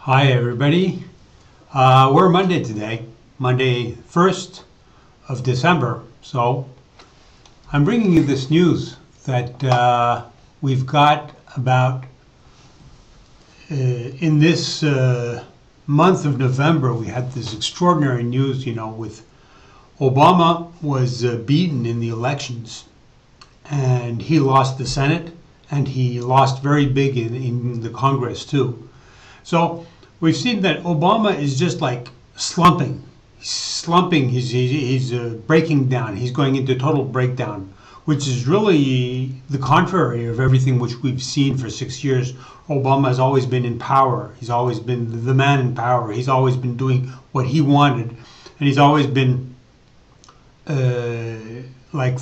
Hi everybody. We're Monday today, Monday 1st of December. So I'm bringing you this news that we've got about in this month of November. We had this extraordinary news, with Obama was beaten in the elections and he lost the Senate and he lost very big in the Congress too. So we've seen that Obama is just like slumping. He's slumping, he's breaking down. He's going into total breakdown, which is really the contrary of everything which we've seen for 6 years. Obama has always been in power. He's always been the man in power. He's always been doing what he wanted. And he's always been like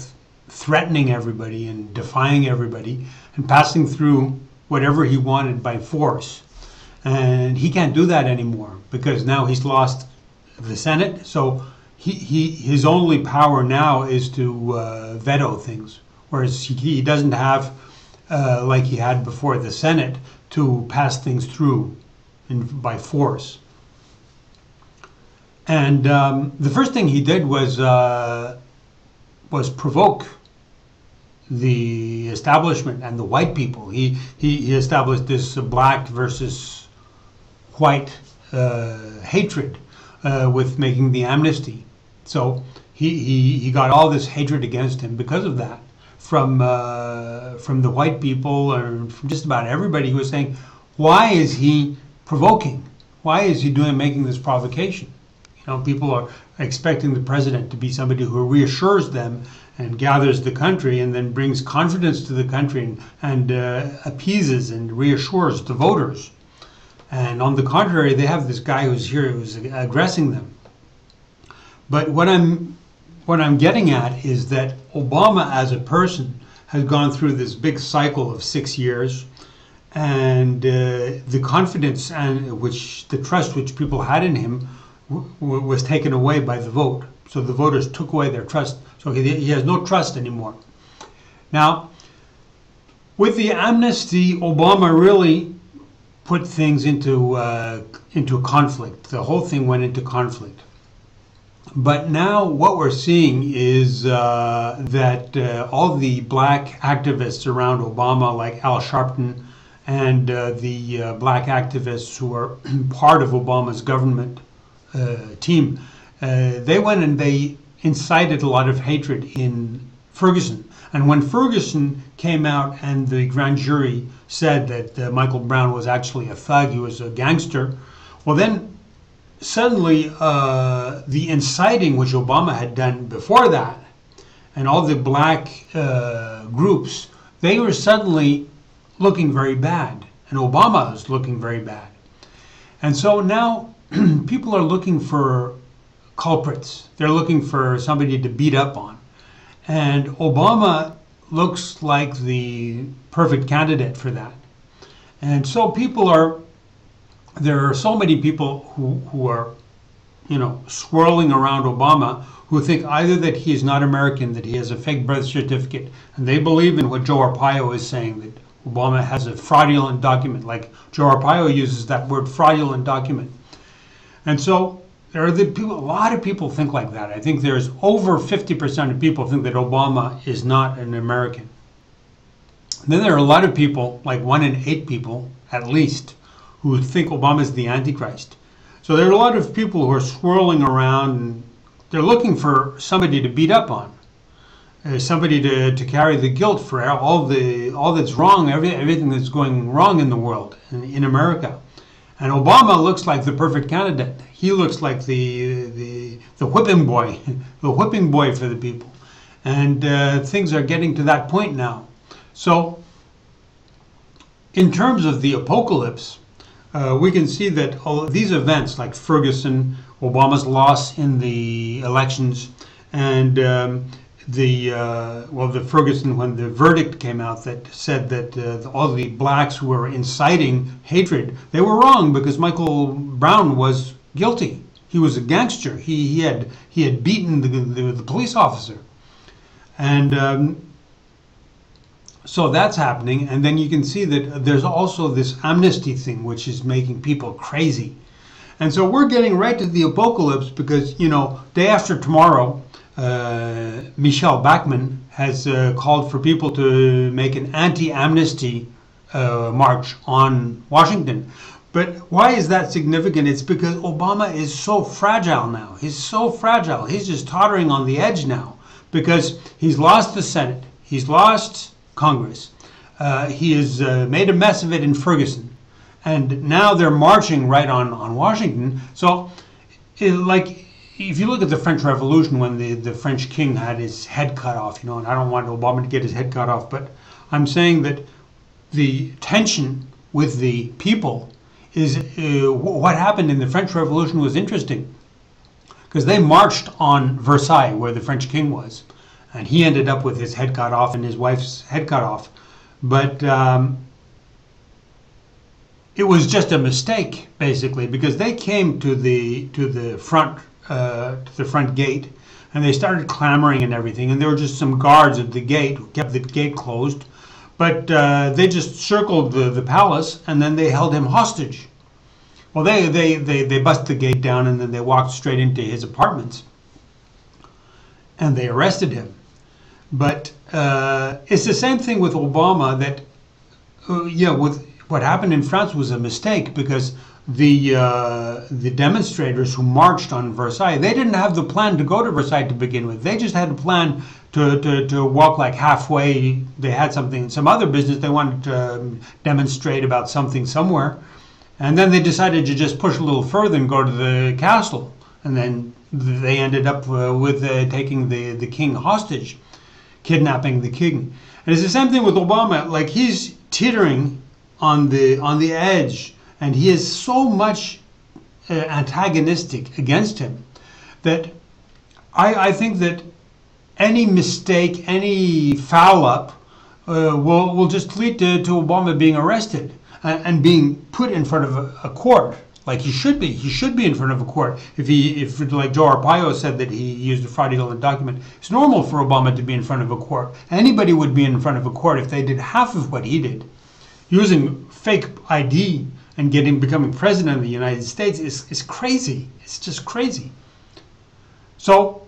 threatening everybody and defying everybody and passing through whatever he wanted by force. And he can't do that anymore because now he's lost the Senate. So his only power now is to veto things, whereas he doesn't have, like he had before, the Senate to pass things through by force. And the first thing he did was provoke the establishment and the white people. He established this black versus white hatred with making the amnesty. So he got all this hatred against him because of that from the white people and from just about everybody who was saying, why is he provoking? Why is he making this provocation? People are expecting the president to be somebody who reassures them and gathers the country and then brings confidence to the country and appeases and reassures the voters. And on the contrary, they have this guy who's here who's aggressing them. But what I'm getting at is that Obama as a person has gone through this big cycle of 6 years, and the confidence and the trust which people had in him was taken away by the vote. So the voters took away their trust. So he has no trust anymore. Now, with the amnesty, Obama really put things into conflict. The whole thing went into conflict. But now what we're seeing is that all the black activists around Obama, like Al Sharpton, and the black activists who are part of Obama's government team, they went and they incited a lot of hatred in Ferguson. And when Ferguson came out and the grand jury said that Michael Brown was actually a thug, he was a gangster, well then suddenly the inciting which Obama had done before that and all the black groups, they were suddenly looking very bad, and Obama was looking very bad. And so now people are looking for culprits. They're looking for somebody to beat up on. And Obama looks like the perfect candidate for that. And so there are so many people who are, swirling around Obama who think either that he is not American, that he has a fake birth certificate, and they believe in what Joe Arpaio is saying, that Obama has a fraudulent document, like Joe Arpaio uses that word, fraudulent document. And so there are a lot of people think like that. I think there's over 50% of people think that Obama is not an American. And then there are a lot of people, like 1 in 8 people at least, who think Obama is the Antichrist. So there are a lot of people who are swirling around and they're looking for somebody to beat up on. Somebody to carry the guilt for all that's wrong, everything that's going wrong in the world, in America. And Obama looks like the perfect candidate. He looks like the whipping boy, the whipping boy for the people. And things are getting to that point now. So in terms of the apocalypse, we can see that all these events like Ferguson, Obama's loss in the elections, and the Ferguson, when the verdict came out that said that all the blacks who were inciting hatred, they were wrong because Michael Brown was guilty. He was a gangster. He had beaten the police officer, and So that's happening, and then you can see that there's also this amnesty thing, which is making people crazy. And so we're getting right to the apocalypse because, you know, day after tomorrow, Michelle Bachmann has called for people to make an anti-amnesty march on Washington. But why is that significant? It's because Obama is so fragile now. He's so fragile. He's just tottering on the edge now because he's lost the Senate. He's lost Congress. He has made a mess of it in Ferguson. And now they're marching right on Washington. So, like, if you look at the French Revolution, when the French king had his head cut off, you know, and I don't want Obama to get his head cut off, but I'm saying that the tension with the people is what happened in the French Revolution was interesting because they marched on Versailles, where the French king was, and he ended up with his head cut off and his wife's head cut off. But it was just a mistake, basically, because they came to the front gate, and they started clamoring and everything, and there were just some guards at the gate who kept the gate closed, but they just circled the palace, and then they held him hostage. Well, they bust the gate down, and then they walked straight into his apartments, and they arrested him. But it's the same thing with Obama. That with what happened in France was a mistake because the demonstrators who marched on Versailles, they didn't have the plan to go to Versailles to begin with. They just had a plan to walk like halfway. They had some other business. They wanted to demonstrate about something somewhere. And then they decided to just push a little further and go to the castle. And then they ended up with taking the king hostage, kidnapping the king. And it's the same thing with Obama. Like, he's teetering on the edge, and he is so much antagonistic against him that I think that any mistake, any foul up will just lead to Obama being arrested and being put in front of a court, like he should be. He should be in front of a court. If like Joe Arpaio said that he used a fraudulent document, it's normal for Obama to be in front of a court. Anybody would be in front of a court if they did half of what he did. Using fake ID and becoming president of the United States is crazy. It's just crazy. So,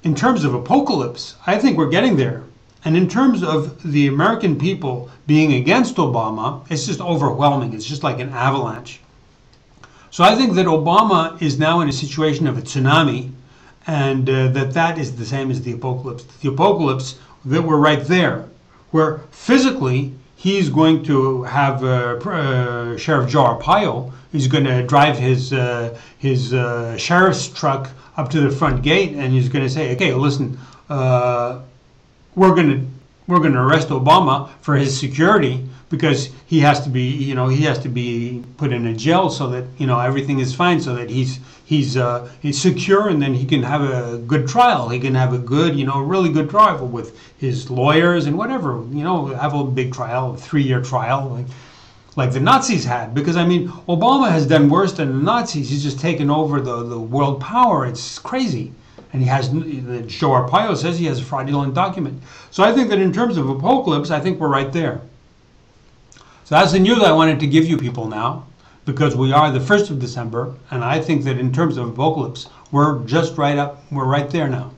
in terms of apocalypse, I think we're getting there. And in terms of the American people being against Obama, it's just overwhelming. It's just like an avalanche. So I think that Obama is now in a situation of a tsunami, and that is the same as the apocalypse. The apocalypse, that we're right there, where physically he's going to have Sheriff Joe Arpaio. He's going to drive his sheriff's truck up to the front gate, and he's going to say, "Okay, listen, we're going to arrest Obama for his security because he has to be put in a jail so that everything is fine, so that he's secure, and then he can have a good trial. He can have a good, really good trial with his lawyers and whatever. Have a big trial, a 3-year trial, like the Nazis had. Because Obama has done worse than the Nazis. He's just taken over the world power. It's crazy. And Joe Arpaio says he has a fraudulent document. So I think that in terms of apocalypse, I think we're right there. So that's the news I wanted to give you people now, because we are the 1st of December, and I think that in terms of apocalypse, we're right there now.